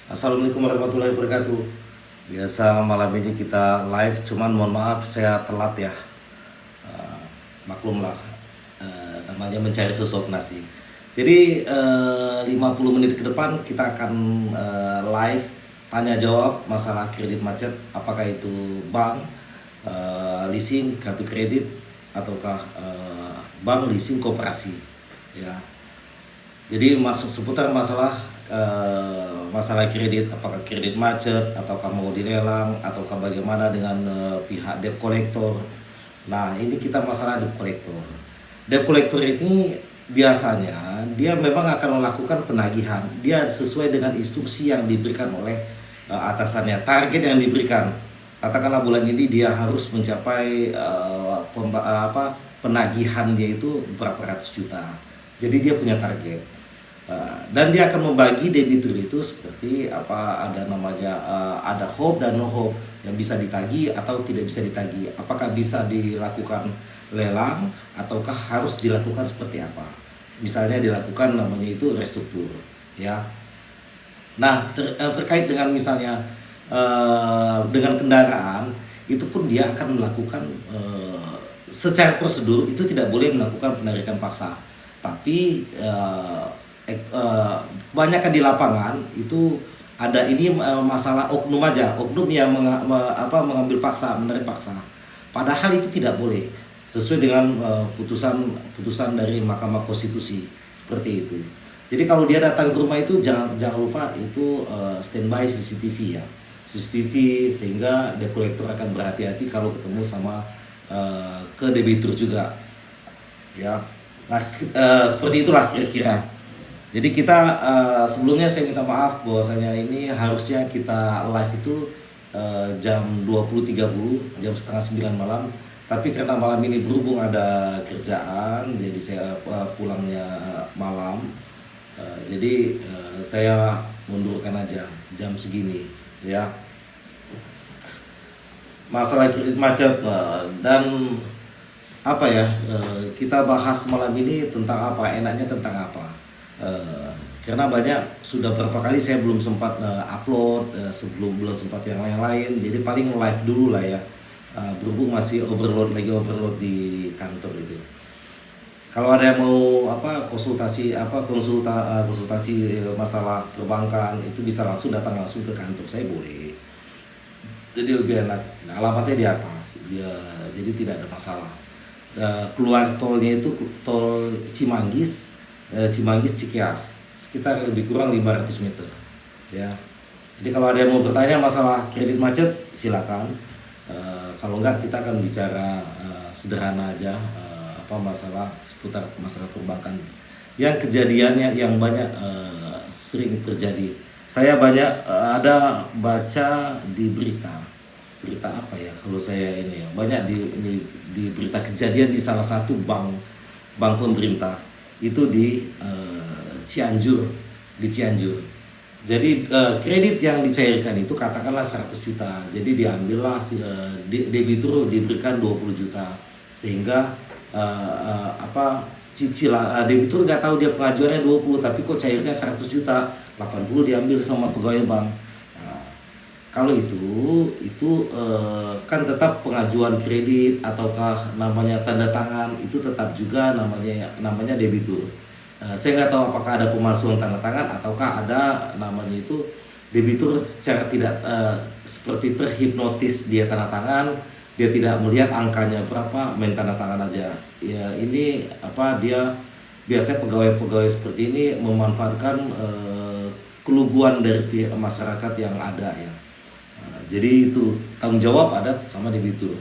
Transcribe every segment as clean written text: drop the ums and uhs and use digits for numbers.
Assalamualaikum warahmatullahi wabarakatuh. Biasa malam ini kita live, cuman mohon maaf saya telat ya. Eh, Maklumlah, namanya mencari sesuap nasi. Jadi 50 menit ke depan kita akan live tanya jawab masalah kredit macet. Apakah itu bank, leasing, kartu kredit, ataukah bank, leasing, koperasi. Ya, jadi masuk seputar masalah masalah kredit, apakah kredit macet, ataukah mau dilelang, ataukah bagaimana dengan pihak debt collector. Nah, ini kita masalah debt collector. Debt collector ini biasanya dia memang akan melakukan penagihan. Dia sesuai dengan instruksi yang diberikan oleh atasannya, target yang diberikan. Katakanlah bulan ini dia harus mencapai penagihan dia itu berapa ratus juta. Jadi dia punya target. Dan dia akan membagi debitur itu seperti apa, ada namanya ada hope dan no hope, yang bisa ditagih atau tidak bisa ditagih. Apakah bisa dilakukan lelang ataukah harus dilakukan seperti apa? Misalnya dilakukan namanya itu restruktur, ya. Nah, terkait dengan misalnya dengan kendaraan, itu pun dia akan melakukan secara prosedur itu tidak boleh melakukan penarikan paksa. Tapi banyak kan di lapangan itu ada ini masalah oknum aja, oknum yang mengambil paksa, menarik paksa. Padahal itu tidak boleh sesuai dengan putusan dari Mahkamah Konstitusi seperti itu. Jadi kalau dia datang ke rumah itu jangan lupa itu standby CCTV ya, CCTV, sehingga debt collector akan berhati-hati kalau ketemu sama ke debitur juga ya. Nah, seperti itulah kira-kira. Jadi kita sebelumnya saya minta maaf bahwasanya ini harusnya kita live itu jam 20.30, jam setengah 9 malam. Tapi karena malam ini berhubung ada kerjaan, jadi saya pulangnya malam. Jadi saya mundurkan aja jam segini ya. Masalah kredit macet dan apa ya, kita bahas malam ini tentang apa, enaknya tentang apa. Karena banyak, sudah berapa kali saya belum sempat upload, belum sempat yang lain-lain, jadi paling live dulu lah ya. Berhubung masih overload di kantor itu. Kalau ada yang mau konsultasi masalah perbankan, itu bisa langsung ke kantor saya, boleh. Jadi lebih enak. Nah, alamatnya di atas dia, jadi tidak ada masalah. Keluar tolnya itu tol Cimanggis, Cikeas, sekitar lebih kurang 500 meter ya. Jadi kalau ada yang mau bertanya masalah kredit macet, silakan. Kalau enggak, kita akan bicara sederhana aja, masalah seputar masalah perbankan yang kejadiannya yang banyak sering terjadi. Saya banyak ada baca di berita apa ya, kalau saya ini ya, banyak di berita kejadian di salah satu bank pemerintah itu di Cianjur, Jadi kredit yang dicairkan itu katakanlah 100 juta. Jadi diambillah debitur diberikan 20 juta. Sehingga cicilan debitur nggak tahu dia pengajuannya 20, tapi kok cairnya 100 juta, 80 diambil sama pegawai bank. Nah, kalau itu kan tetap pengajuan kredit ataukah namanya tanda tangan, itu tetap juga namanya debitur. Saya nggak tahu apakah ada pemalsuan tanda tangan ataukah ada namanya itu debitur secara tidak seperti terhipnotis, dia tanda tangan, dia tidak melihat angkanya berapa, main tanda tangan aja. Ya ini dia biasanya pegawai seperti ini memanfaatkan keluguan dari pihak masyarakat yang ada ya. Jadi itu tanggung jawab ada sama debitur.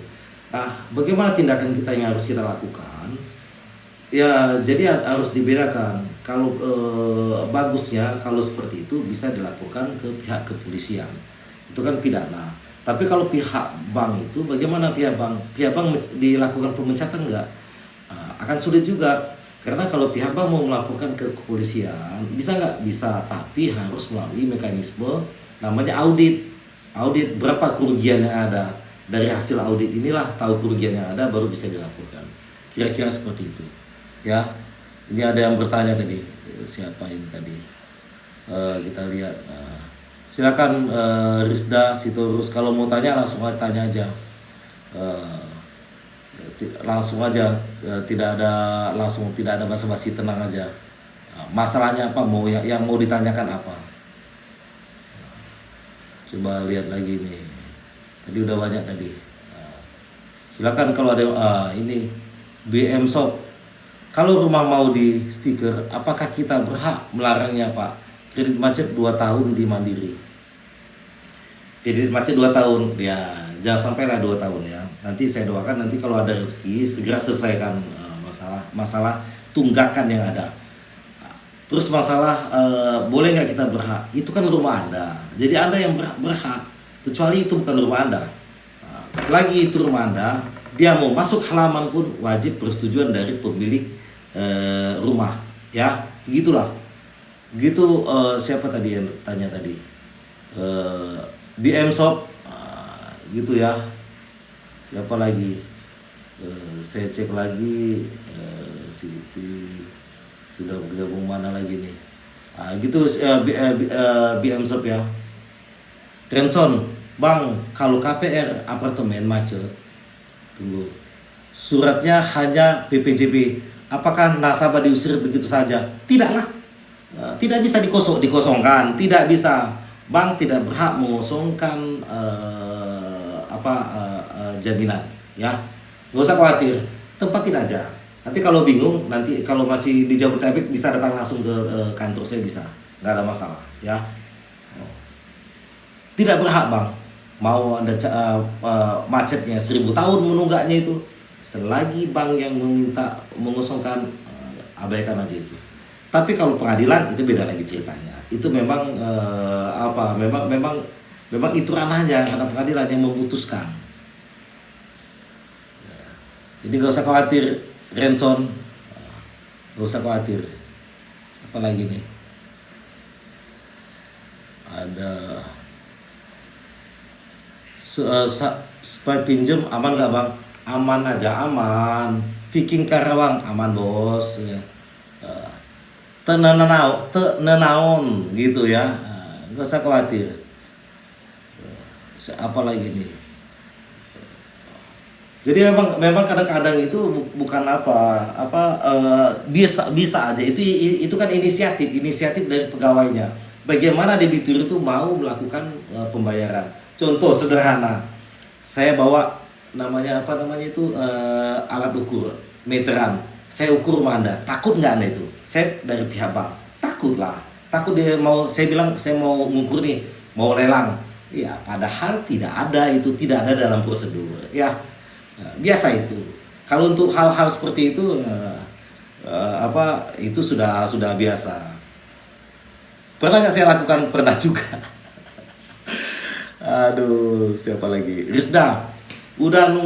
Nah, bagaimana tindakan kita yang harus kita lakukan? Ya, jadi harus dibedakan. Kalau bagusnya kalau seperti itu bisa dilaporkan ke pihak kepolisian, itu kan pidana. Tapi kalau pihak bank itu bagaimana, pihak bank dilakukan pemecatan enggak? Akan sulit juga, karena kalau pihak bank mau melaporkan ke kepolisian bisa nggak? Bisa, tapi harus melalui mekanisme namanya audit berapa kerugian yang ada. Dari hasil audit inilah tahu kerugian yang ada, baru bisa dilaporkan. Kira-kira seperti itu ya. Ini ada yang bertanya tadi, siapa ini tadi, kita lihat. Silakan Rizda Sitorus, kalau mau tanya langsung tanya aja. Eh, Langsung aja, tidak ada basa-basi, tenang aja. Masalahnya apa, mau yang mau ditanyakan apa? Coba lihat lagi nih. Tadi udah banyak tadi. Silakan kalau ada ini BM Shop. Kalau rumah mau di stiker, apakah kita berhak melarangnya, Pak? Kredit macet 2 tahun di Mandiri. Kredit macet 2 tahun, ya jangan sampailah 2 tahun ya. Nanti saya doakan nanti kalau ada rezeki segera selesaikan masalah tunggakan yang ada. Terus masalah boleh nggak kita berhak? Itu kan rumah Anda. Jadi Anda yang berhak, kecuali itu bukan rumah Anda. Selagi itu rumah Anda, dia mau masuk halaman pun wajib persetujuan dari pemilik rumah, ya begitulah. Gitu. Siapa tadi yang tanya tadi? BM Shop, gitu ya. Siapa lagi? Saya cek lagi. Siti sudah bergabung mana lagi nih? Gitu. BM Shop ya. Trenson, Bang, kalau KPR apartemen macet, tunggu. Suratnya hanya PPJB. Apakah nasabah diusir begitu saja? Tidaklah. Tidak bisa dikosongkan. Tidak bisa. Bank tidak berhak mengosongkan jaminan. Ya, nggak usah khawatir. Tempatin aja. Nanti kalau bingung, nanti kalau masih di Jabodetabek bisa datang langsung ke kantor saya bisa. Nggak ada masalah. Ya. Tidak berhak, Bang. Mau Anda macetnya 1000 tahun menunggaknya itu, selagi bank yang meminta mengosongkan, abaikan aja itu. Tapi kalau pengadilan itu beda lagi ceritanya. Itu memang memang itu ranahnya, karena pengadilan yang memutuskan. Jadi gak usah khawatir, Renson. Gak usah khawatir. Apalagi nih? Ada supaya pinjem aman gak, Bang? Aman aja, aman. Viking Karawang aman, Bos. Tenenaon gitu ya. Nggak usah khawatir. Apa lagi nih? Jadi memang kadang-kadang itu bukan bisa aja, itu kan inisiatif dari pegawainya. Bagaimana debitur itu mau melakukan pembayaran. Contoh sederhana, saya bawa alat ukur meteran, saya ukur rumah Anda, takut nggak Anda itu? Saya dari pihak bank, takut dia saya bilang saya mau mengukur nih, mau lelang, ya padahal tidak ada dalam prosedur, ya. Biasa itu. Kalau untuk hal-hal seperti itu itu sudah biasa. Pernah nggak saya lakukan? Pernah juga. Aduh, siapa lagi? Rizda, udah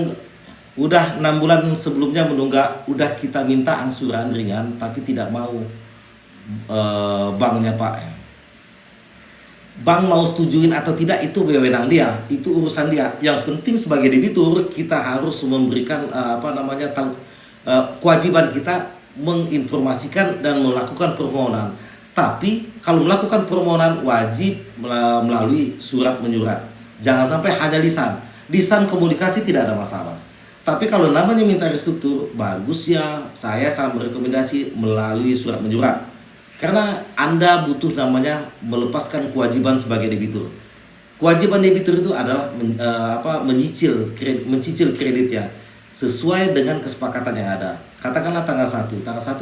6 bulan sebelumnya menunggak, udah kita minta angsuran ringan tapi tidak mau banknya, Pak. Bank mau setujuin atau tidak itu wewenang dia, itu urusan dia. Yang penting sebagai debitur kita harus memberikan kewajiban kita menginformasikan dan melakukan permohonan. Tapi kalau melakukan permohonan wajib melalui surat menyurat. Jangan sampai hanya lisan komunikasi tidak ada masalah. Tapi kalau namanya minta restruktur, bagus ya, saya sangat merekomendasi melalui surat menyurat. Karena Anda butuh melepaskan kewajiban sebagai debitur. Kewajiban debitur itu adalah mencicil kreditnya sesuai dengan kesepakatan yang ada. Katakanlah tanggal 1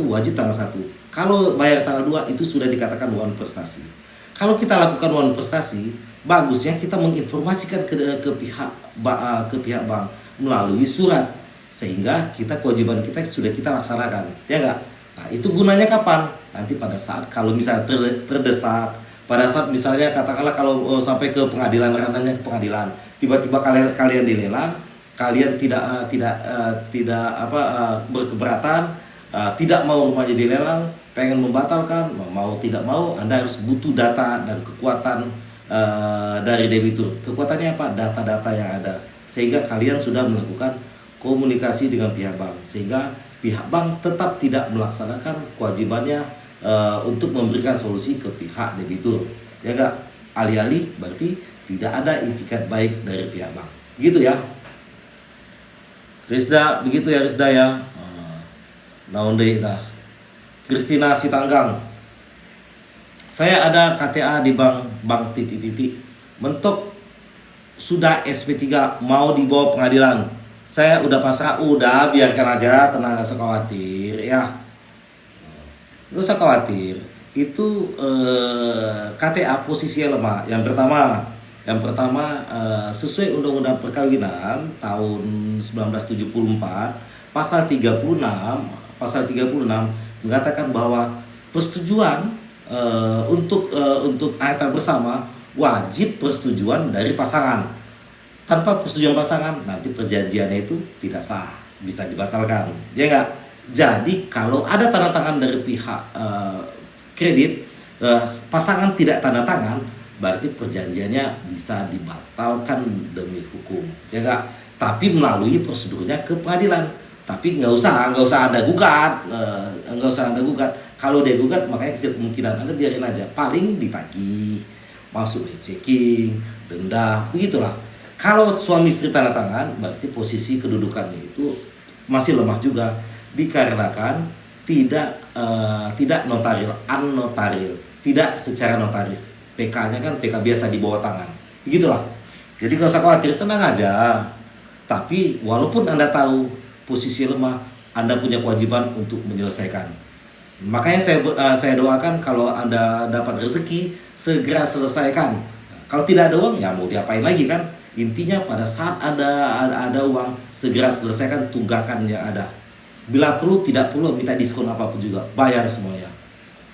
wajib tanggal 1. Kalau bayar tanggal 2 itu sudah dikatakan one prestasi. Kalau kita lakukan one prestasi, bagusnya kita menginformasikan ke pihak bank melalui surat, sehingga kewajiban kita sudah kita laksanakan, ya enggak? Nah, itu gunanya kapan? Nanti pada saat kalau misalnya terdesak, pada saat misalnya katakanlah kalau sampai ke pengadilan, ranahnya ke pengadilan, tiba-tiba kalian dilelang, kalian tidak berkeberatan, tidak mau rumahnya dilelang, pengen membatalkan, mau tidak mau, Anda harus butuh data dan kekuatan dari debitur. Kekuatannya apa? Data-data yang ada, sehingga kalian sudah melakukan komunikasi dengan pihak bank, sehingga pihak bank tetap tidak melaksanakan kewajibannya untuk memberikan solusi ke pihak debitur, ya enggak? alih-alih berarti tidak ada itikat baik dari pihak bank. Gitu ya. Rizda, begitu ya Rizda ya. Naon deui tah. Kristina Sitanggang. Saya ada KTA di bank titik-titik. Mentok sudah SP3 mau dibawa pengadilan. Saya udah pasrah, udah biarkan aja, tenang, gak usah khawatir ya. Gak usah khawatir. Itu KTA posisinya lemah. Yang pertama sesuai Undang-Undang Perkawinan tahun 1974 pasal 36 mengatakan bahwa persetujuan untuk harta bersama wajib persetujuan dari pasangan. Tanpa persetujuan pasangan nanti perjanjiannya itu tidak sah, bisa dibatalkan, ya enggak? Jadi kalau ada tanda tangan dari pihak kredit, pasangan tidak tanda tangan, berarti perjanjiannya bisa dibatalkan demi hukum, ya enggak? Tapi melalui prosedurnya ke pengadilan. Tapi nggak usah Anda gugat, Kalau dia gugat, makanya kecil kemungkinan Anda biarin aja, paling ditagih, masuk checking, denda, begitulah. Kalau suami istri tanda tangan, berarti posisi kedudukannya itu masih lemah juga, dikarenakan tidak notaril, unnotaril, tidak secara notaris. PK-nya kan PK biasa di bawah tangan, begitulah. Jadi nggak usah khawatir, tenang aja. Tapi walaupun Anda tahu posisi lemah, Anda punya kewajiban untuk menyelesaikan. Makanya saya doakan kalau Anda dapat rezeki, segera selesaikan. Kalau tidak ada uang, ya mau diapain lagi kan? Intinya pada saat ada uang, segera selesaikan tunggakan yang ada. Bila perlu, tidak perlu minta diskon apapun juga, bayar semuanya.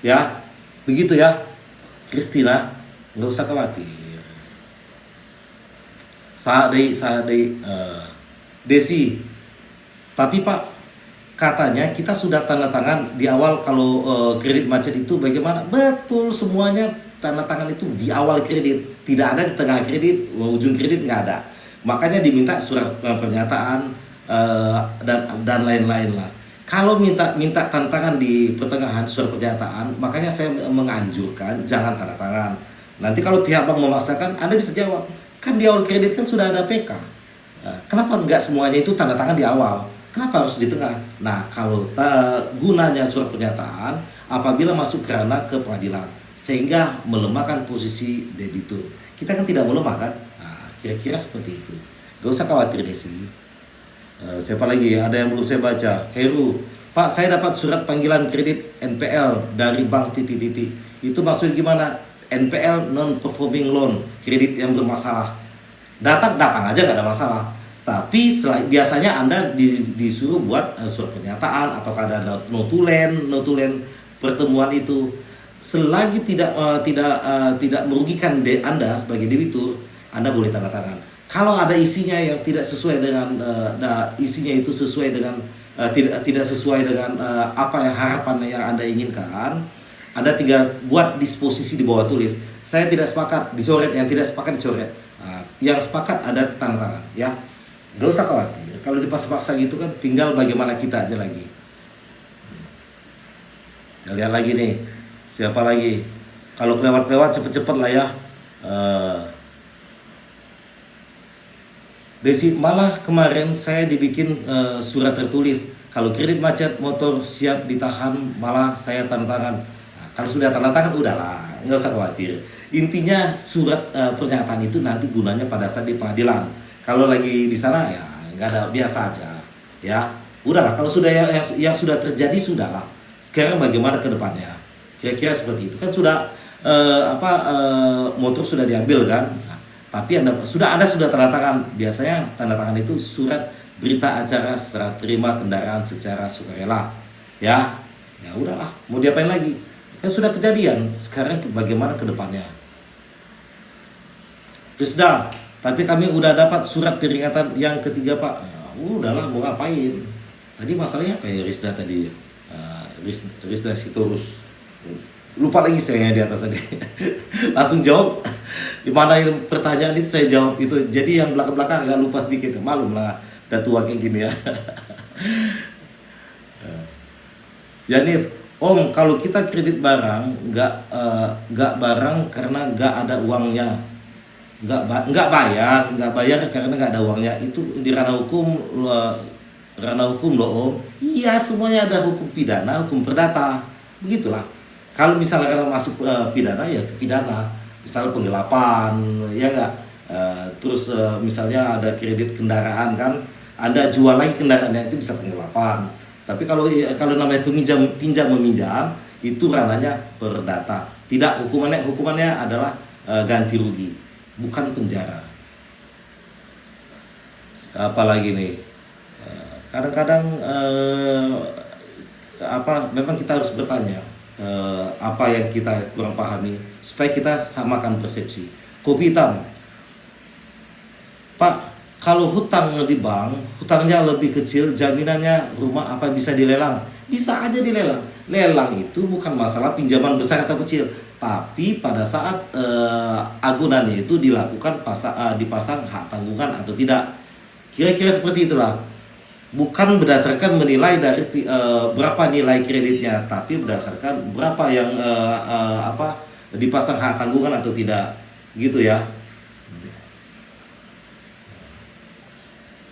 Ya, begitu ya. Kristina, nggak usah khawatir. Desi. Tapi Pak, katanya kita sudah tanda tangan di awal kalau kredit macet itu bagaimana? Betul, semuanya tanda tangan itu di awal kredit. Tidak ada di tengah kredit, ujung kredit nggak ada. Makanya diminta surat pernyataan dan lain-lain lah. Kalau minta tanda tangan di pertengahan surat pernyataan, makanya saya menganjurkan jangan tanda tangan. Nanti kalau pihak bank memaksakan, Anda bisa jawab, kan di awal kredit kan sudah ada PK. Kenapa nggak semuanya itu tanda tangan di awal? Kenapa harus di tengah? Nah, kalau gunanya surat pernyataan apabila masuk kerana ke pengadilan, sehingga melemahkan posisi debitur. Kita kan tidak melemah kan? Nah, kira-kira seperti itu. Gak usah khawatir Desi. Siapa lagi? Ada yang belum saya baca. Heru, Pak, saya dapat surat panggilan kredit NPL dari bank titik-titik. Itu maksudnya gimana? NPL non-performing loan, kredit yang bermasalah. Datang aja gak ada masalah. Tapi biasanya Anda disuruh buat surat pernyataan atau ada notulen pertemuan itu. Selagi tidak merugikan Anda sebagai debitur, Anda boleh tanda tangan. Kalau ada isinya yang tidak sesuai dengan tidak sesuai dengan apa yang harapan yang Anda inginkan, Anda tinggal buat disposisi di bawah tulis. Saya tidak sepakat, dicoret. Yang tidak sepakat dicoret. Yang sepakat ada tanda tangan, ya. Gak usah khawatir. Kalau dipaksa-paksa gitu kan, tinggal bagaimana kita aja lagi. Kita lihat lagi nih. Siapa lagi? Kalau kelewat cepet-cepet lah ya. Desi, malah kemarin saya dibikin surat tertulis. Kalau kredit macet motor siap ditahan, malah saya tanda tangan. Nah, kalau sudah tanda tangan udahlah, nggak usah khawatir. Intinya surat pernyataan itu nanti gunanya pada saat di pengadilan. Kalau lagi di sana ya nggak ada, biasa aja. Ya, udahlah. Kalau sudah yang sudah terjadi sudahlah. Sekarang bagaimana ke depannya? Kira-kira seperti itu kan sudah motor sudah diambil kan, nah, tapi Anda sudah tanda tangan. Biasanya tanda tangan itu surat berita acara serah terima kendaraan secara sukarela, ya udahlah, mau diapain lagi, kan sudah kejadian. Sekarang bagaimana ke depannya? Krisda, tapi kami udah dapat surat peringatan yang ketiga Pak. Udahlah, mau ngapain? Tadi masalahnya apa ya Rizda tadi? Rizda Sitorus. Lupa lagi saya di atas tadi. Langsung jawab. Dimana pertanyaan itu saya jawab itu. Jadi yang belakang-belakang agak lupa sedikit. Malum lah, udah tua kayak gini ya. Yani, Om, kalau kita kredit barang, nggak barang karena nggak ada uangnya, nggak bayar karena nggak ada uangnya, itu di ranah hukum loh Om. Iya, semuanya ada hukum pidana, hukum perdata, begitulah. Kalau misalnya karena masuk pidana ya ke pidana, misalnya penggelapan, ya nggak. Terus misalnya ada kredit kendaraan kan, Anda jual lagi kendaraannya, itu bisa penggelapan. Tapi kalau namanya pinjam meminjam, itu ranahnya perdata. Tidak, hukumannya adalah ganti rugi, bukan penjara. Apalagi nih, kadang-kadang memang kita harus bertanya apa yang kita kurang pahami supaya kita samakan persepsi. Kopi hitam, Pak, kalau hutang di bank, hutangnya lebih kecil, jaminannya rumah apa bisa dilelang? Bisa aja dilelang. Lelang itu bukan masalah pinjaman besar atau kecil, tapi pada saat agunannya itu dilakukan dipasang hak tanggungan atau tidak. Kira-kira seperti itulah. Bukan berdasarkan menilai dari berapa nilai kreditnya, tapi berdasarkan berapa yang dipasang hak tanggungan atau tidak, gitu ya.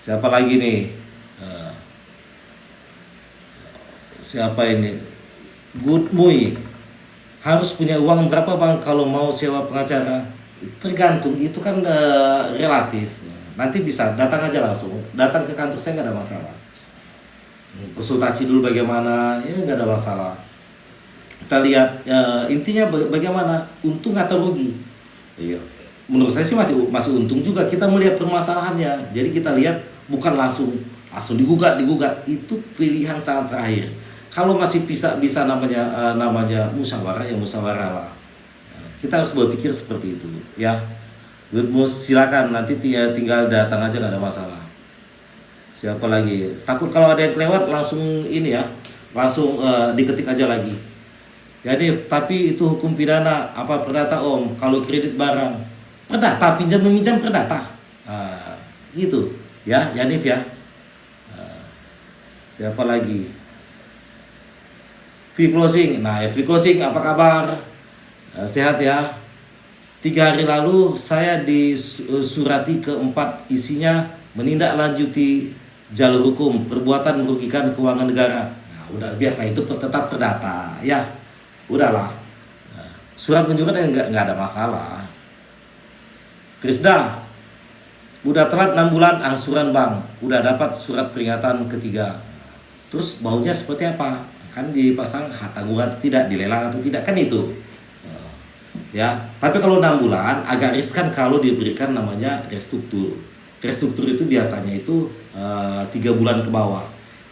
Siapa lagi nih? Siapa ini? Good Mui. Harus punya uang berapa bang kalau mau sewa pengacara? Tergantung, itu kan relatif. Nanti bisa datang aja langsung, datang ke kantor saya nggak ada masalah. Konsultasi dulu bagaimana, ya nggak ada masalah. Kita lihat intinya bagaimana, untung atau rugi. Iya. Menurut saya sih masih untung juga, kita melihat permasalahannya. Jadi kita lihat bukan langsung digugat, itu pilihan saat terakhir. Kalau masih bisa namanya musyawarah, ya musyawarah lah. Kita harus berpikir seperti itu, ya. Silakan nanti tinggal datang aja, nggak ada masalah. Siapa lagi? Takut kalau ada yang lewat langsung ini ya, langsung diketik aja lagi. Jadi tapi itu hukum pidana apa perdata Om? Kalau kredit barang perdata, pinjam meminjam perdata. Gitu ya, Yanif ya. Siapa lagi? Free closing. Nah, free closing apa kabar? Sehat ya. 3 hari lalu saya disurati keempat, isinya menindaklanjuti jalur hukum perbuatan merugikan keuangan negara. Nah, udah biasa itu tetap perdata ya. Udahlah. Surat penjuratan nggak ada masalah. Krisda, udah telat 6 bulan angsuran bank, udah dapat surat peringatan ketiga. Terus baunya seperti apa? Kan dipasang hak tanggungan atau tidak, dilelang atau tidak, kan itu. Ya, tapi kalau 6 bulan agak riskan kalau diberikan namanya restruktur. Restruktur itu biasanya itu 3 bulan ke bawah.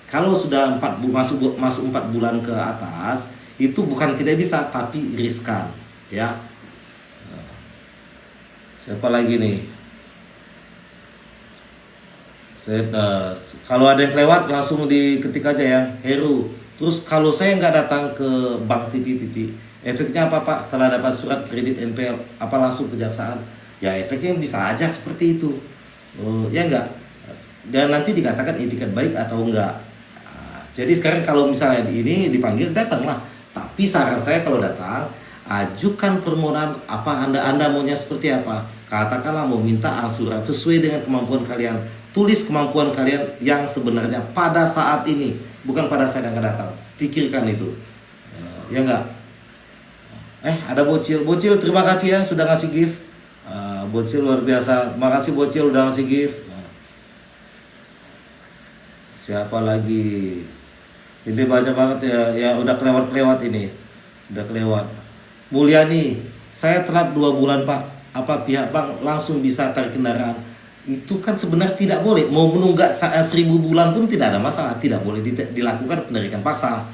Kalau sudah masuk 4 bulan ke atas, itu bukan tidak bisa tapi riskan, ya. Siapa lagi nih? Kalau ada yang lewat langsung diketik aja ya, Heru. Terus kalau saya nggak datang ke bank titik-titik, efeknya apa Pak setelah dapat surat kredit NPL? Apa langsung kejaksaan? Ya efeknya bisa aja seperti itu. Ya enggak? Dan nanti dikatakan itikat baik atau enggak. Jadi sekarang kalau misalnya ini dipanggil, datanglah. Tapi saran saya kalau datang, ajukan permohonan apa Anda maunya seperti apa. Katakanlah mau minta angsuran sesuai dengan kemampuan kalian. Tulis kemampuan kalian yang sebenarnya pada saat ini, bukan pada saat yang akan datang. Pikirkan itu. Ya enggak? Ada Bocil. Bocil, terima kasih ya sudah ngasih gift. Bocil luar biasa. Makasih Bocil udah ngasih gift. Siapa lagi? Ini banyak banget ya udah kelewat ini. Udah kelewat. Mulyani, saya telat 2 bulan Pak. Apa pihak bank langsung bisa tarik kendaraan? Itu kan sebenarnya tidak boleh. Mau menunggak 1000 bulan pun tidak ada masalah. Tidak boleh dilakukan penarikan paksa.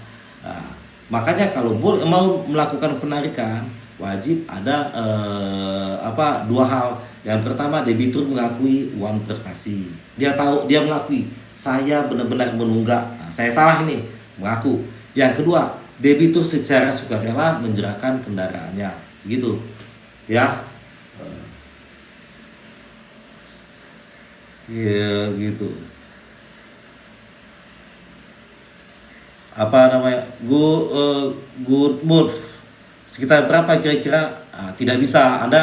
Makanya kalau mau melakukan penarikan, wajib ada 2 hal. Yang pertama, debitur mengakui uang prestasi. Dia mengakui saya benar-benar menunggak. Saya salah ini, mengaku. Yang kedua, debitur secara sukarela menyerahkan kendaraannya, gitu. Ya. Iya, gitu. apa namanya, good mood sekitar berapa kira-kira. Tidak bisa Anda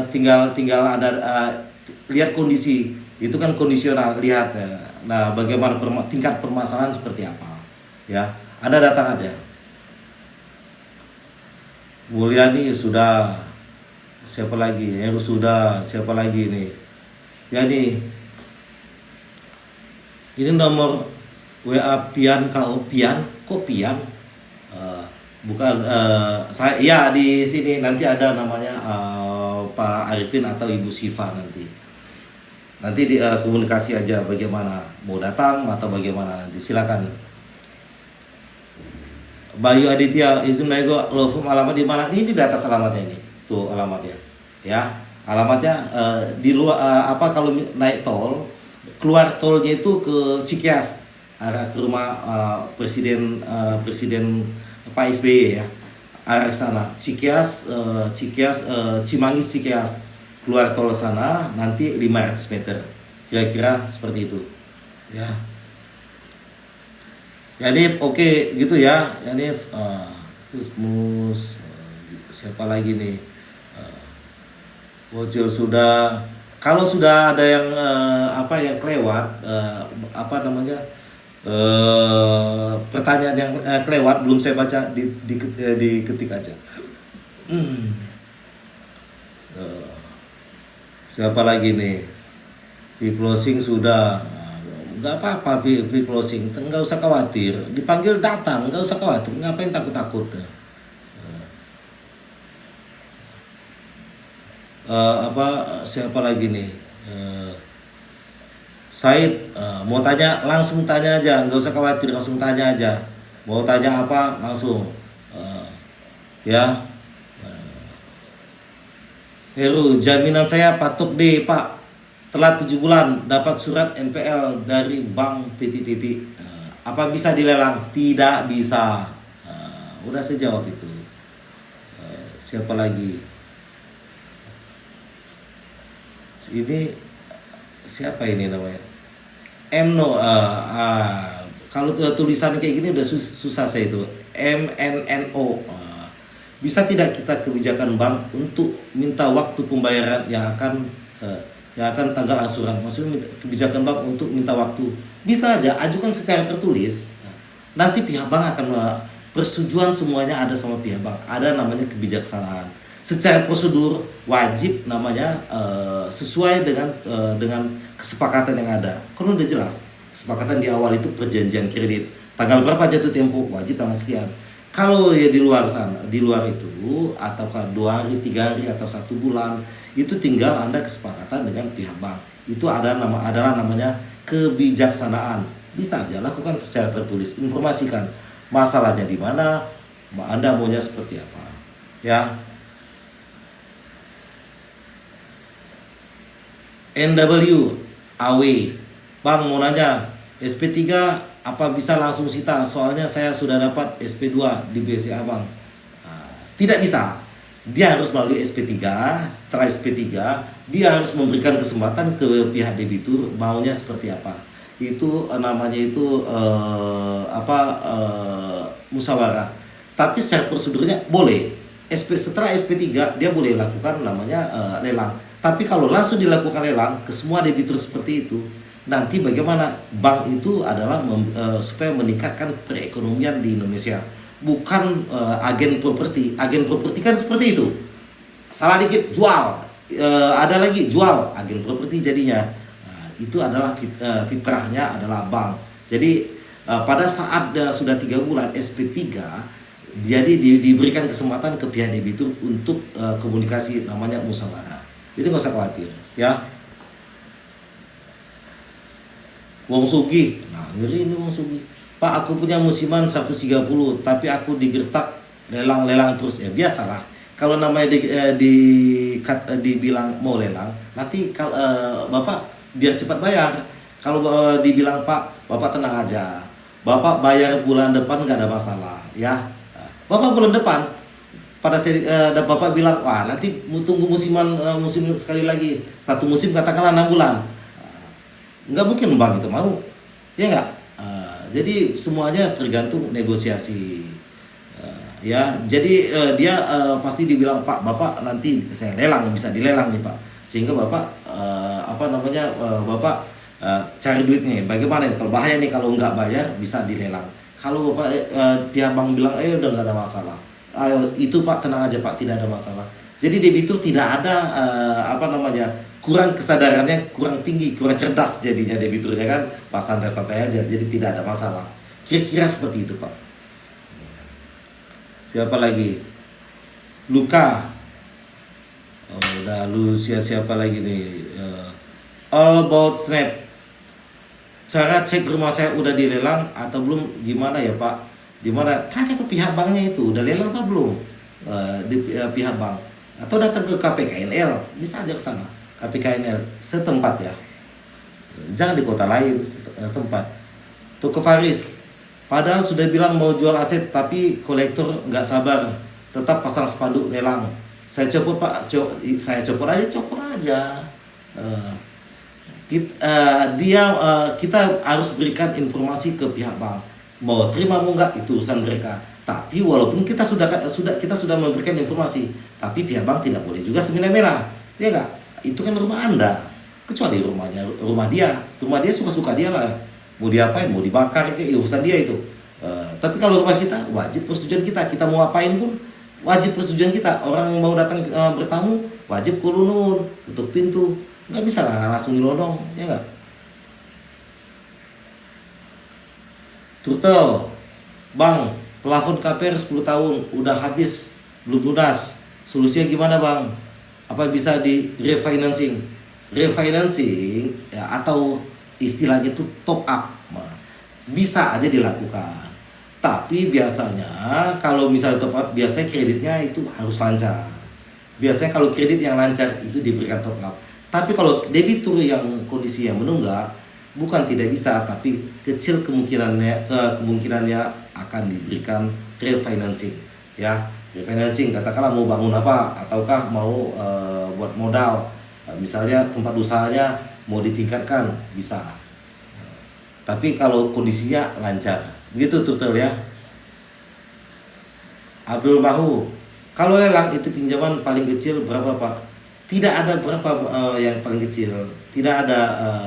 tinggal tinggal Anda lihat kondisi itu kan kondisional, lihat nah bagaimana tingkat permasalahan seperti apa, ya. Anda datang aja. Mulyani sudah, siapa lagi, Heru sudah, siapa lagi nih ya, ini nomor WA Pian, kau Pian, kok Pian. Bukan, saya ya di sini nanti ada namanya Pak Arifin atau Ibu Siva, nanti di komunikasi aja bagaimana mau datang atau bagaimana, nanti silakan. Bayu Aditya, izin nego lo alamat di mana? Ini di atas alamatnya ini. Tuh alamatnya. Ya. Alamatnya di luar apa, kalau naik tol, keluar tolnya itu ke Cikias, arah ke rumah Presiden Pak SBY ya. Arah sana. Cikias Cimangis Cikias. Keluar tol sana nanti 500 meter. Kira-kira seperti itu. Ya. Yanif, oke gitu ya, Yanif. Siapa lagi nih? Bocil sudah. Kalau sudah ada yang yang kelewat, pertanyaan yang kelewat belum saya baca, diketik aja. Siapa lagi nih? Di closing sudah. Nggak apa-apa, closing, nggak usah khawatir, dipanggil datang, nggak usah khawatir, ngapain takut-takut. Siapa lagi nih, Said, mau tanya langsung tanya aja, nggak usah khawatir, langsung tanya aja, mau tanya apa langsung, ya. Heru, jaminan saya patok deh Pak, telat 7 bulan dapat surat NPL dari bank titik-titik. Apa bisa dilelang? Tidak bisa. Udah saya jawab itu. Siapa lagi? Ini siapa ini namanya? Mno. Kalau tulisan kayak gini udah susah saya itu. MNNO. Bisa tidak kita kebijakan bank untuk minta waktu pembayaran yang akan tanggal angsuran, maksudnya kebijakan bank untuk minta waktu, bisa aja ajukan secara tertulis. Nanti pihak bank akan persetujuan semuanya ada sama pihak bank, ada namanya kebijaksanaan. Secara prosedur wajib namanya sesuai dengan kesepakatan yang ada. Kan udah jelas kesepakatan di awal itu perjanjian kredit, tanggal berapa jatuh tempo, wajib tanggal sekian. Kalau ya di luar sana, di luar itu, ataukah 2 hari, 3 hari atau 1 bulan, itu tinggal Anda kesepakatan dengan pihak bank. Itu adalah namanya kebijaksanaan. Bisa aja lakukan secara tertulis, informasikan masalahnya di mana, Anda maunya seperti apa. Ya. NW AW, Bang mau nanya, SP3 apa bisa langsung sita? Soalnya saya sudah dapat SP2 di BCA Bang. Tidak bisa. Dia harus melalui SP3. Setelah SP3, dia harus memberikan kesempatan ke pihak debitur maunya seperti apa. Itu namanya itu musyawarah. Tapi secara prosedurnya boleh. Setelah SP3 dia boleh lakukan namanya lelang. Tapi kalau langsung dilakukan lelang ke semua debitur seperti itu, nanti bagaimana bank itu adalah supaya meningkatkan perekonomian di Indonesia, bukan agen properti. Agen properti kan seperti itu, salah dikit jual, ada lagi jual, agen properti jadinya. Itu adalah fitrahnya adalah bank. Jadi pada saat sudah 3 bulan SP3, jadi diberikan kesempatan ke pihak debitur untuk komunikasi namanya musyawarah. Jadi nggak usah khawatir, ya. Wong Sugi, nah ini Wong Sugi, Pak aku punya musiman 130, tapi aku digertak lelang terus. Ya biasalah, kalau namanya dibilang mau lelang, nanti kalau Bapak biar cepat bayar. Kalau dibilang Pak, Bapak tenang aja, Bapak bayar bulan depan nggak ada masalah, ya. Bapak bulan depan, pada Bapak bilang, wah nanti tunggu musim sekali lagi, 1 musim katakanlah 6 bulan. Nggak mungkin bank itu mau, ya nggak. jadi semuanya tergantung negosiasi. Ya, jadi dia pasti dibilang, Pak, Bapak nanti saya lelang, bisa dilelang nih Pak, sehingga Bapak Bapak cari duitnya. Bagaimana nih kalau bahaya nih kalau nggak bayar bisa dilelang. Kalau Bapak pihak bank bilang, ayo udah nggak ada masalah, ayo itu Pak tenang aja Pak, tidak ada masalah. Jadi debitur tidak ada kurang kesadarannya, kurang tinggi, kurang cerdas jadinya debiturnya kan, Pak santai-santai aja, jadi tidak ada masalah. Kira-kira seperti itu Pak. Siapa lagi? Luka. Oh, udah siapa lagi nih? All about Snap. Cara cek rumah saya udah dilelang atau belum, gimana ya Pak? Dimana? Tanya ke pihak banknya itu, udah lelang apa belum? Di pihak bank. Atau datang ke KPKNL, bisa aja ke sana. KPKNL setempat ya. Jangan di kota lain, tempat. Tuh ke Faris. Padahal sudah bilang mau jual aset, tapi kolektor nggak sabar, tetap pasang spanduk lelang. Saya copot Pak, saya copot aja. Kita harus berikan informasi ke pihak bank. Mau terima mau nggak itu urusan mereka. Tapi walaupun kita sudah memberikan informasi, tapi pihak bank tidak boleh juga semena-mena, ya nggak? Itu kan rumah Anda, kecuali rumah dia suka-suka dia lah. Mau diapain, mau dibakar, urusan dia itu. Tapi kalau rumah kita wajib persetujuan kita mau apain pun wajib persetujuan kita. Orang mau datang bertamu wajib kulunun, tutup pintu, nggak bisa lah langsung dilodong, ya nggak? Turtle, Bang, plafon KPR 10 tahun udah habis belum lunas, solusinya gimana Bang? Apa bisa di refinancing ya, atau istilahnya itu top up, bisa aja dilakukan. Tapi biasanya kalau misalnya top up, biasanya kreditnya itu harus lancar. Biasanya kalau kredit yang lancar itu diberikan top up. Tapi kalau debitur yang kondisinya menunggak, bukan tidak bisa, tapi kecil kemungkinannya akan diberikan refinancing ya. Refinancing, katakanlah mau bangun apa, ataukah mau buat modal, misalnya tempat usahanya mau ditingkatkan, bisa. Tapi kalau kondisinya lancar, begitu Turtle ya. Abdul Bahu, kalau lelang itu pinjaman paling kecil berapa Pak? Tidak ada berapa yang paling kecil, tidak ada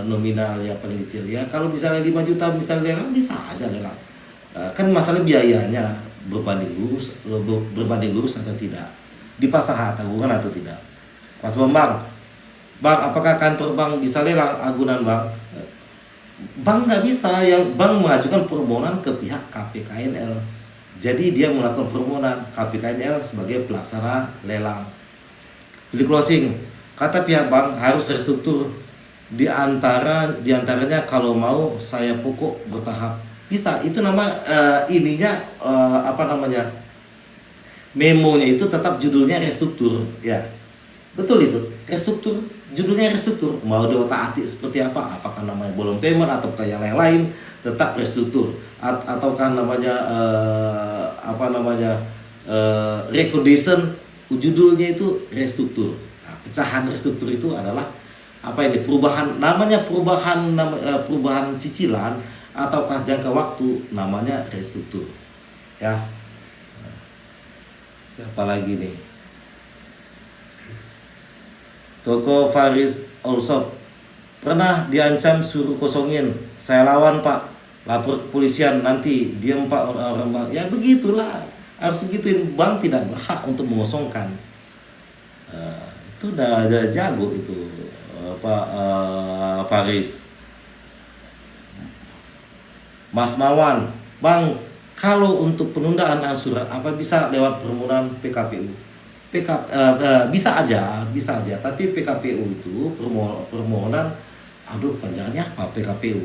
nominal yang paling kecil ya. Kalau misalnya 5 juta misalnya lelang, bisa aja lelang. Kan masalah biayanya berbanding lurus atau tidak, dipasang hak tanggungan atau tidak. Mas Bambang, Bang, apakah kantor bank bisa lelang agunan Bang? Bank nggak bisa, yang bank mengajukan permohonan ke pihak KPKNL. Jadi dia melakukan permohonan, KPKNL sebagai pelaksana lelang. Di closing, kata pihak bank harus restruktur. Diantaranya kalau mau saya pokok bertahap. Bisa, itu nama memonya itu tetap judulnya restruktur ya. Betul itu, restruktur, judulnya restruktur. Mau diotak-atik seperti apa, apakah namanya bolong payment atau yang lain, tetap restruktur. Ataukah namanya recordation, judulnya itu restruktur. Nah, pecahan restruktur itu adalah perubahan cicilan ataukah jangka waktu, namanya restruktur ya. Siapa lagi nih? Toko Faris Allshop, pernah diancam suruh kosongin, saya lawan Pak, lapor ke polisian, nanti diam Pak orang bank. Ya begitulah, harus segituin. Bank tidak berhak untuk mengosongkan. Itu udah jago itu Pak Faris. Mas Mawan, Bang, kalau untuk penundaan angsuran apa bisa lewat permohonan PKPU? Bisa aja, tapi PKPU itu permohonan, panjangannya apa PKPU?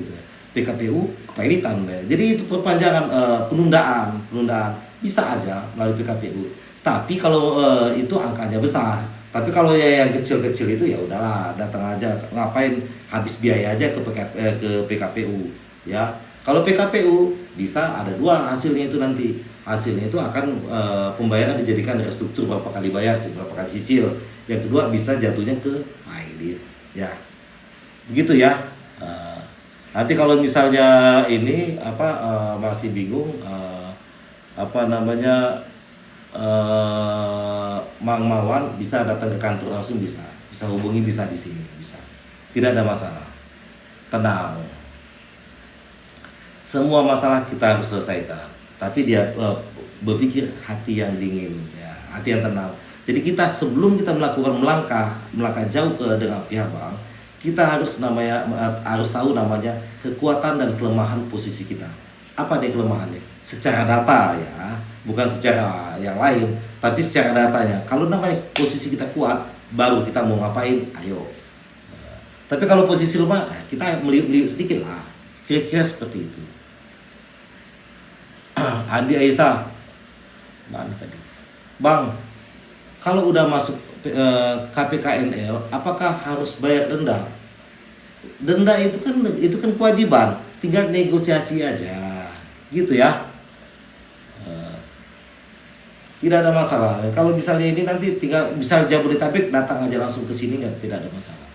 PKPU kepailitan ya. Jadi itu perpanjangan penundaan bisa aja melalui PKPU. Tapi kalau itu angkanya besar. Tapi kalau yang kecil-kecil itu ya udahlah, datang aja, ngapain habis biaya aja ke PKPU ya. Kalau PKPU bisa ada dua hasilnya itu nanti. Hasilnya itu akan pembayaran dijadikan restruktur, berapa kali bayar, berapa kali cicil. Yang kedua bisa jatuhnya ke pailit ya. Begitu ya. Nanti kalau misalnya ini masih bingung apa namanya Mang Mawan bisa datang ke kantor langsung, bisa hubungi, bisa di sini, bisa, tidak ada masalah, tenang. Semua masalah kita harus selesaikan, tapi dia berpikir hati yang dingin, ya, hati yang tenang. Jadi kita sebelum kita melakukan melangkah jauh dengan pihak bank, kita harus tahu namanya kekuatan dan kelemahan posisi kita. Apa deh kelemahannya? Secara data ya, bukan secara yang lain, tapi secara datanya. Kalau namanya posisi kita kuat, baru kita mau ngapain, ayo. Tapi kalau posisi lemah, kita meliuk-meliuk sedikit lah. Kira-kira seperti itu. Andi Aisyah, mana tadi? Bang, kalau udah masuk KPKNL, apakah harus bayar denda? Denda itu kan kewajiban, tinggal negosiasi aja, gitu ya. Tidak ada masalah. Kalau misalnya ini nanti tinggal misal Jabodetabek, datang aja langsung ke sini, kan tidak ada masalah.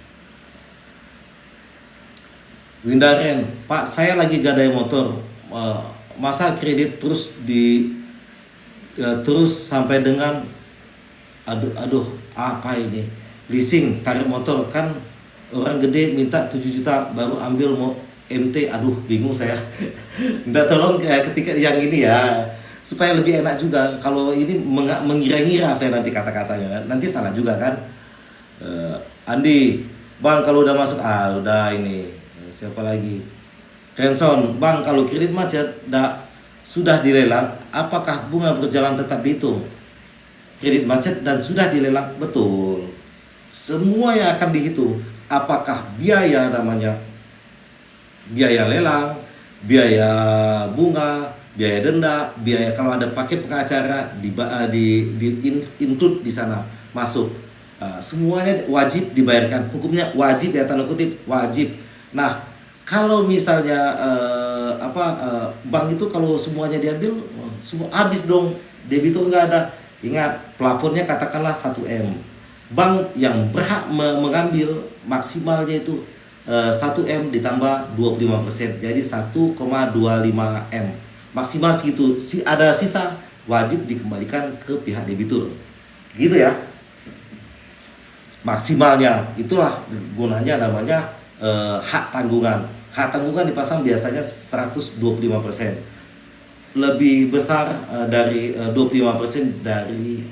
Windaren, Pak, saya lagi gadai motor, masa kredit terus terus sampai dengan aduh apa ini, leasing tarik motor, kan orang gede minta 7 juta baru ambil mau MT, aduh bingung saya. Minta tolong ketika yang ini ya, supaya lebih enak juga. Kalau ini mengira-ngira saya nanti kata-katanya, nanti salah juga kan. Andi, Bang, kalau udah masuk udah ini, siapa lagi? Renson, Bang, kalau kredit macet sudah dilelang, apakah bunga berjalan tetap dihitung? Kredit macet dan sudah dilelang, betul. Semua yang akan dihitung. Apakah biaya lelang, biaya bunga, biaya denda, biaya kalau ada paket pengacara di include di sana, masuk. Semuanya wajib dibayarkan. Hukumnya wajib ya, tanda kutip wajib. Nah, kalau misalnya bank itu kalau semuanya diambil, semua habis dong, debitur nggak ada. Ingat, plafonnya katakanlah 1M. Bank yang berhak mengambil maksimalnya itu 1M ditambah 25%, jadi 1,25M. Maksimal segitu. Ada sisa wajib dikembalikan ke pihak debitur. Gitu ya. Maksimalnya itulah gunanya namanya hak tanggungan. Hak tanggungan dipasang biasanya 125%. Lebih besar dari 25% dari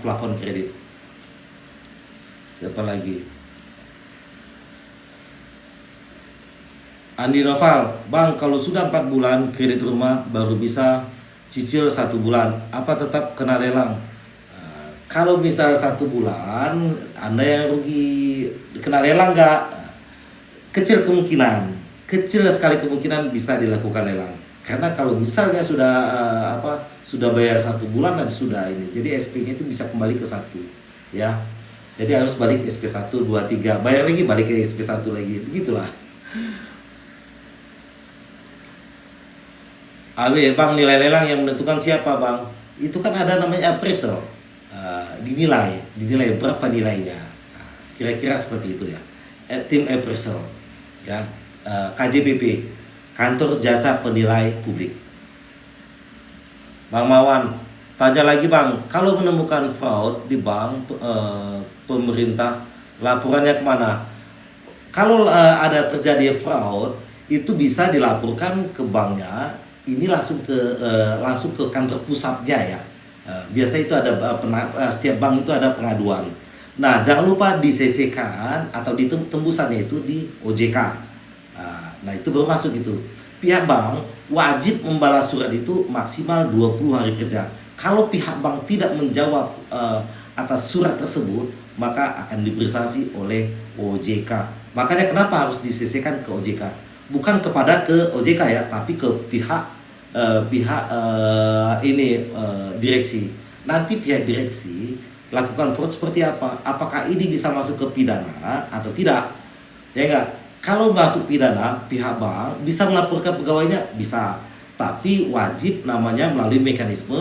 plafon kredit. Siapa lagi? Andi Noval, Bang, kalau sudah 4 bulan kredit rumah baru bisa cicil 1 bulan, apa tetap kena lelang? Kalau misal 1 bulan Anda yang rugi, kena lelang nggak? Kecil sekali kemungkinan bisa dilakukan lelang. Karena kalau misalnya sudah bayar 1 bulan nanti sudah ini, jadi SP-nya itu bisa kembali ke 1 ya. Jadi harus balik SP 1, 2, 3, bayar lagi, balik ke SP 1 lagi, begitulah. Bang, nilai lelang yang menentukan siapa, Bang? Itu kan ada namanya appraisal, dinilai berapa nilainya. Kira-kira seperti itu ya. Tim appraisal ya, KJPP, Kantor Jasa Penilai Publik. Bang Mawan, tanya lagi Bang, kalau menemukan fraud di bank pemerintah, laporannya kemana? Kalau ada terjadi fraud, itu bisa dilaporkan ke banknya. Ini langsung ke kantor pusatnya ya. Biasa itu ada setiap bank itu ada pengaduan. Nah, jangan lupa di CC-kan atau di tembusannya itu di OJK. Nah, itu baru masuk itu. Pihak bank wajib membalas surat itu maksimal 20 hari kerja. Kalau pihak bank tidak menjawab atas surat tersebut, maka akan diberi sanksi oleh OJK. Makanya kenapa harus di-CC-kan ke OJK? Bukan kepada ke OJK ya, tapi ke pihak direksi. Nanti pihak direksi lakukan fraud seperti apa? Apakah ini bisa masuk ke pidana atau tidak? Ya enggak? Kalau masuk pidana, pihak bank bisa melaporkan pegawainya, bisa. Tapi wajib namanya melalui mekanisme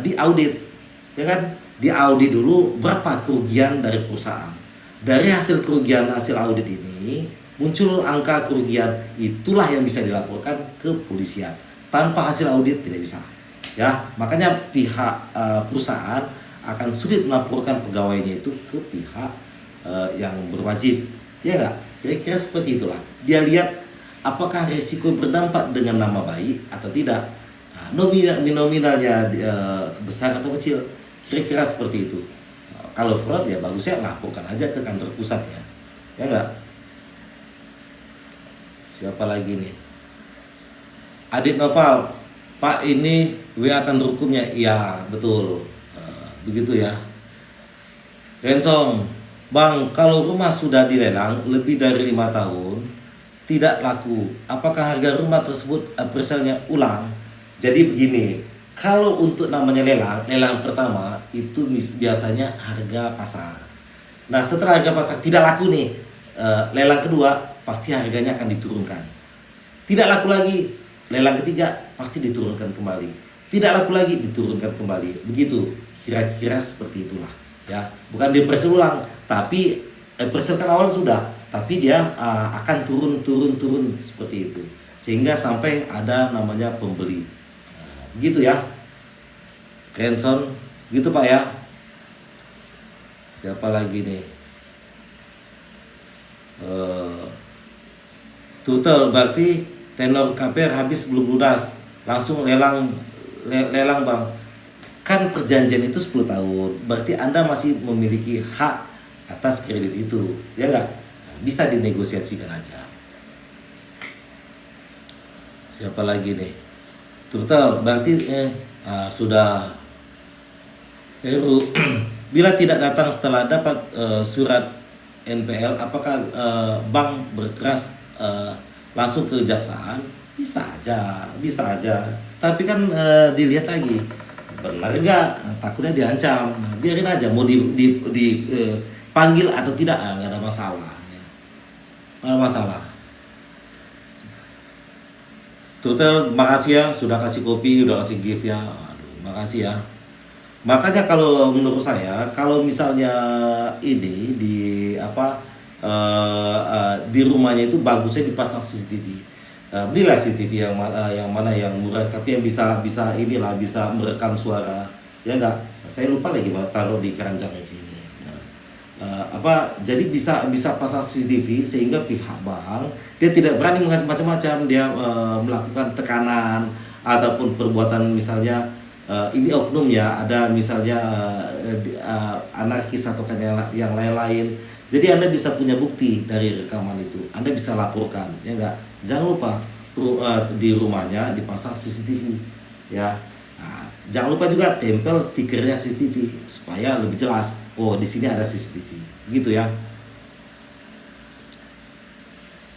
diaudit. Ya kan? Diaudit dulu berapa kerugian dari perusahaan. Dari hasil audit ini, muncul angka kerugian, itulah yang bisa dilaporkan ke polisian. Tanpa hasil audit tidak bisa. Ya, makanya pihak perusahaan akan sulit melaporkan pegawainya itu ke pihak yang berwajib. Ya enggak? Kira-kira seperti itulah. Dia lihat apakah risiko berdampak dengan nama baik atau tidak. Nah, nominalnya besar atau kecil. Kira-kira seperti itu. Kalau fraud ya bagusnya laporkan aja ke kantor pusat ya. Ya enggak? Siapa lagi nih? Adit Noval, Pak ini WA kantor hukumnya. Iya betul. Begitu ya. Rensong, Bang, kalau rumah sudah dilelang lebih dari 5 tahun tidak laku, apakah harga rumah tersebut appraisal-nya ulang? Jadi begini, kalau untuk namanya lelang pertama itu biasanya harga pasar. Nah setelah harga pasar tidak laku nih, lelang kedua pasti harganya akan diturunkan. Tidak laku lagi, lelang ketiga pasti diturunkan kembali. Tidak laku lagi, diturunkan kembali. Begitu, kira-kira seperti itulah. Ya, bukan diappraisal ulang, tapi appraisal kan awal sudah, tapi dia akan turun seperti itu, sehingga sampai ada namanya pembeli. Gitu ya, Renson, gitu Pak ya. Siapa lagi nih? Total berarti tenor KPR habis belum lunas, langsung lelang Bang. Kan perjanjian itu 10 tahun, berarti Anda masih memiliki hak atas kredit itu, ya enggak? Bisa dinegosiasikan aja. Siapa lagi nih? Total berarti sudah Heru. Bila tidak datang setelah dapat surat NPL, apakah bank berkeras langsung ke kejaksaan? Bisa aja. Tapi kan dilihat lagi benar enggak, takutnya diancam. Nah, biarin aja, mau dipanggil atau tidak nggak ada masalah. Nggak ada masalah. Total, makasih ya sudah kasih kopi, udah kasih gift ya. Aduh, makasih ya. Makanya kalau menurut saya, kalau misalnya ini di rumahnya itu bagusnya dipasang CCTV. Belilah CCTV yang mana yang murah, tapi yang bisa inilah, bisa merekam suara. Ya enggak? Saya lupa lagi taruh di keranjang sini. Jadi bisa pasang CCTV sehingga pihak bank dia tidak berani macam-macam, dia melakukan tekanan ataupun perbuatan, misalnya ini oknum ya, ada misalnya anarkis atau yang lain-lain. Jadi Anda bisa punya bukti dari rekaman itu, Anda bisa laporkan, ya enggak? Jangan lupa di rumahnya dipasang CCTV ya. Nah, jangan lupa juga tempel stikernya CCTV supaya lebih jelas. Oh, di sini ada CCTV. Gitu ya.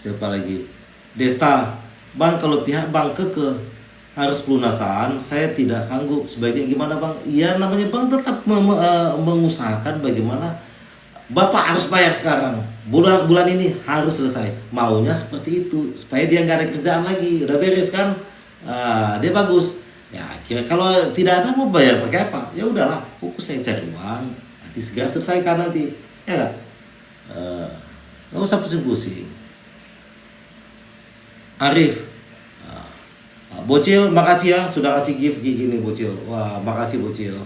Siapa lagi? Desta, Bang, kalau pihak bank kekeh harus pelunasan, saya tidak sanggup. Sebaiknya gimana, Bang? Iya, namanya bank tetap mengusahakan bagaimana Bapak harus bayar sekarang. Bulan ini harus selesai. Maunya seperti itu supaya dia nggak ada kerjaan lagi. Udah beres kan? Dia bagus. Ya, kira kalau tidak ada mau bayar pakai apa? Ya udahlah, fokus saya cari uang. Nanti segera selesaikan nanti. Ya nggak? Nggak usah pusing-pusing. Arif, Bocil, makasih ya sudah kasih gift gini Bocil. Wah, makasih Bocil.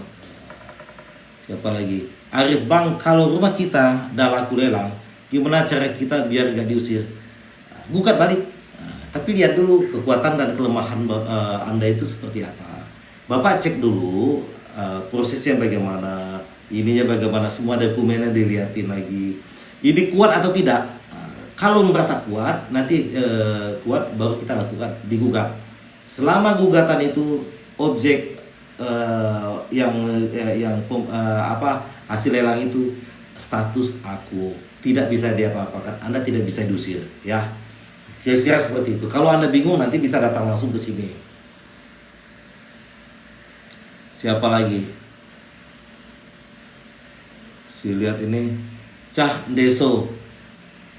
Siapa lagi? Arif, Bang, kalau rumah kita udah laku lelang, gimana cara kita biar nggak diusir? Gugat balik. Tapi lihat dulu kekuatan dan kelemahan Anda itu seperti apa. Bapak cek dulu prosesnya bagaimana, ininya bagaimana, semua dokumennya dilihatin lagi. Ini kuat atau tidak? Kalau merasa kuat, nanti kuat baru kita lakukan digugat. Selama gugatan itu objek hasil lelang itu status aku tidak bisa diapa-apakan, Anda tidak bisa diusir ya. Kira-kira seperti itu. Kalau Anda bingung nanti bisa datang langsung ke sini. Siapa lagi? Si lihat ini Cah Deso.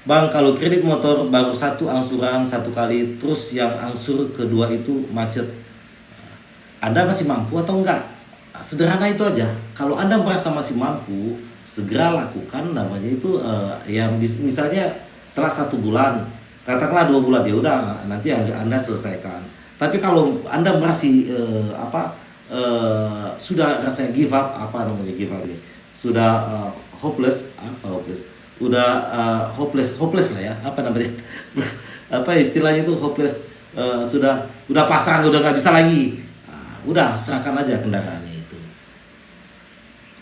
Bang, kalau kredit motor baru satu angsuran 1 kali, terus yang angsur kedua itu macet, Anda masih mampu atau enggak? Sederhana itu aja. Kalau Anda merasa masih mampu, segera lakukan namanya itu misalnya telat 1 bulan, katakanlah 2 bulan, ya udah nanti Anda selesaikan. Tapi kalau Anda masih sudah rasanya give up, apa namanya give up ini, sudah hopeless, udah hopeless lah ya, apa namanya apa istilahnya itu, hopeless, udah pasrah, udah nggak bisa lagi. Nah, udah serahkan aja kendaraannya itu.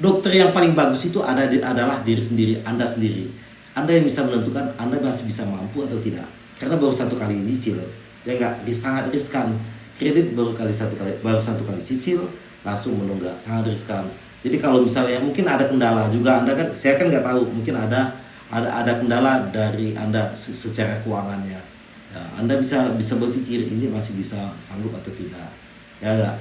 Dokter yang paling bagus itu adalah diri sendiri, Anda sendiri. Anda yang bisa menentukan Anda masih bisa mampu atau tidak. Karena baru 1 kali nyicil, ya nggak, sangat riskan. Kredit baru satu kali cicil langsung menunggak, sangat riskan. Jadi kalau misalnya mungkin ada kendala juga, Anda kan, saya kan nggak tahu, mungkin ada kendala dari Anda secara keuangannya. Ya, Anda bisa berpikir ini masih bisa sanggup atau tidak, ya nggak.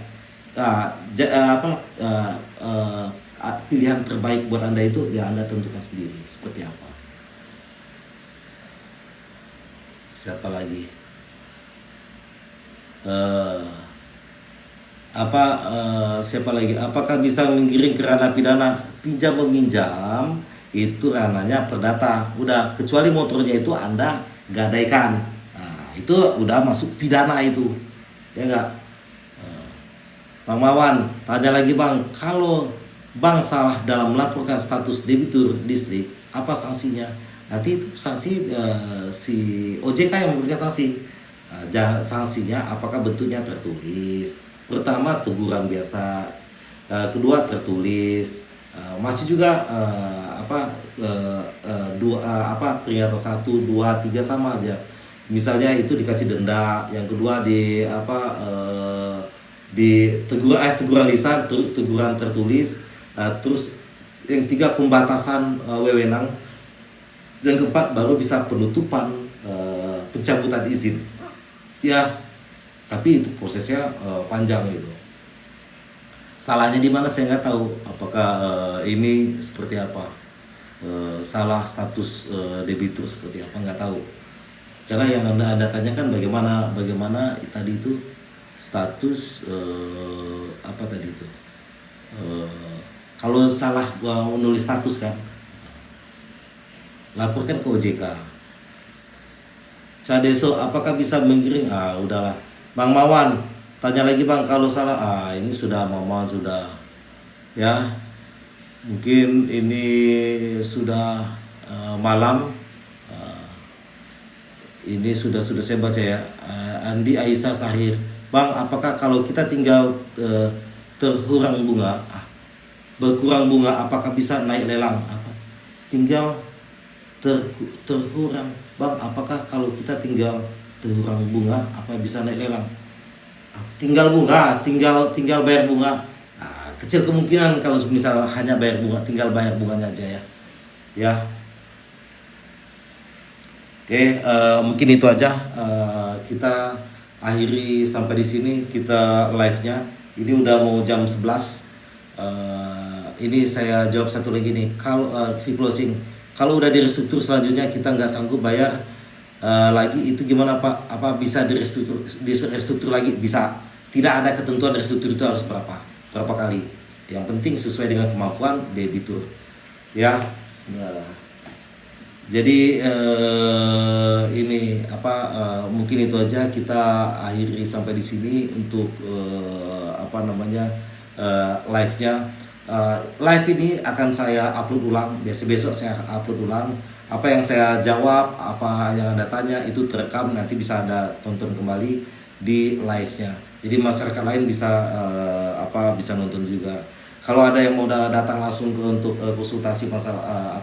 Pilihan terbaik buat Anda itu ya Anda tentukan sendiri seperti apa. Siapa lagi? Siapa lagi? Apakah bisa menggiring ke ranah pidana? Pinjam meminjam itu ranahnya perdata. Udah, kecuali motornya itu Anda gadaikan. Nah, itu udah masuk pidana itu. Ya enggak? Bang Mawan, tanya lagi Bang, kalau Bang salah dalam melaporkan status debitur listrik, apa sanksinya? Nanti itu sanksi si OJK yang memberikan sanksi. Sanksinya apakah bentuknya tertulis? Pertama teguran biasa, kedua tertulis, masih juga peringatan 1, 2, 3 sama aja. Misalnya itu dikasih denda, yang kedua teguran lisan, teguran tertulis, terus yang 3 pembatasan wewenang, yang keempat baru bisa penutupan, pencabutan izin. Ya, tapi itu prosesnya panjang gitu. Salahnya di mana saya nggak tahu. Apakah ini seperti apa? Salah status debitur seperti apa, nggak tahu. Karena yang anda tanyakan bagaimana tadi itu status apa tadi itu? Kalau salah menulis status kan, laporkan ke OJK. Cadeso, apakah bisa menggiring? Udahlah. Bang Mawan, tanya lagi Bang, kalau salah. Ini sudah Mawan sudah. Ya, mungkin ini sudah malam. Ini sudah saya baca ya. Andi Aisyah Sahir. Bang, apakah kalau kita tinggal terkurang bunga, berkurang bunga, apakah bisa naik lelang? Tinggal terkurang. Bang, apakah kalau kita tinggal terkurang bunga, apa bisa naik lelang? Tinggal bayar bunga. Kecil kemungkinan kalau misalnya hanya bayar bunga, tinggal bayar bunganya aja ya. Ya. Oke, mungkin itu aja. Kita akhiri sampai di sini kita live-nya. Ini udah mau jam 11. Ini saya jawab satu lagi nih. Kalau closing, kalau udah direstruktur selanjutnya kita nggak sanggup bayar lagi, itu gimana Pak? Apa bisa direstruktur lagi? Bisa. Tidak ada ketentuan restruktur itu harus berapa kali. Yang penting sesuai dengan kemampuan debitur. Ya. Jadi mungkin itu aja, kita akhiri sampai di sini untuk live-nya. Live ini akan saya upload ulang, besok saya upload ulang. Apa yang saya jawab, apa yang Anda tanya itu terekam, nanti bisa Anda tonton kembali di live-nya. Jadi masyarakat lain bisa bisa nonton juga. Kalau ada yang mau datang langsung untuk konsultasi masalah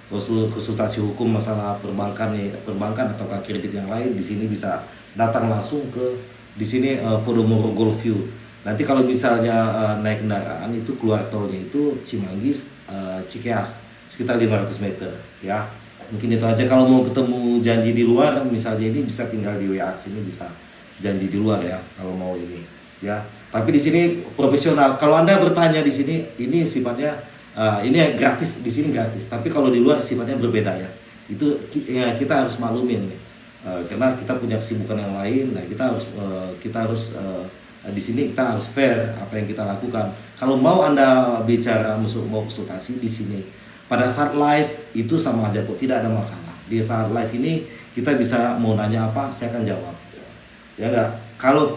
konsultasi hukum masalah perbankan atau kredit yang lain, di sini bisa datang langsung ke di sini Podomoro Golf View. Nanti kalau misalnya naik kendaraan itu keluar tolnya itu Cimanggis Cikeas sekitar 500 meter ya. Mungkin itu aja. Kalau mau ketemu janji di luar misalnya, ini bisa tinggal di WA sini, bisa janji di luar ya kalau mau ini ya. Tapi di sini profesional. Kalau Anda bertanya di sini, ini sifatnya ini gratis, di sini gratis. Tapi kalau di luar sifatnya berbeda ya. Itu ya, kita harus maklumin nih. Karena kita punya kesibukan yang lain. Nah, kita harus di sini kita harus fair apa yang kita lakukan. Kalau mau Anda bicara mau konsultasi di sini pada saat live itu sama aja kok, tidak ada masalah. di saat live ini kita bisa mau nanya apa, saya akan jawab. Ya enggak. Kalau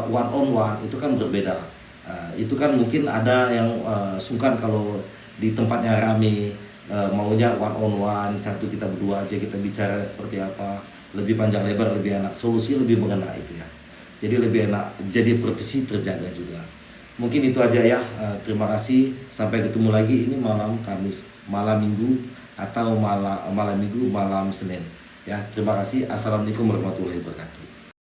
one on one itu kan berbeda. Itu kan mungkin ada yang sungkan kalau di tempatnya rame, maunya one on one, satu kita berdua aja kita bicara seperti apa, lebih panjang lebar, lebih enak, solusi lebih mengena itu ya. Jadi lebih enak, jadi profesi terjaga juga. Mungkin itu aja ya. Terima kasih. Sampai ketemu lagi ini malam Kamis, malam Minggu atau malam Minggu, malam Senin. Ya, terima kasih. Assalamualaikum warahmatullahi wabarakatuh.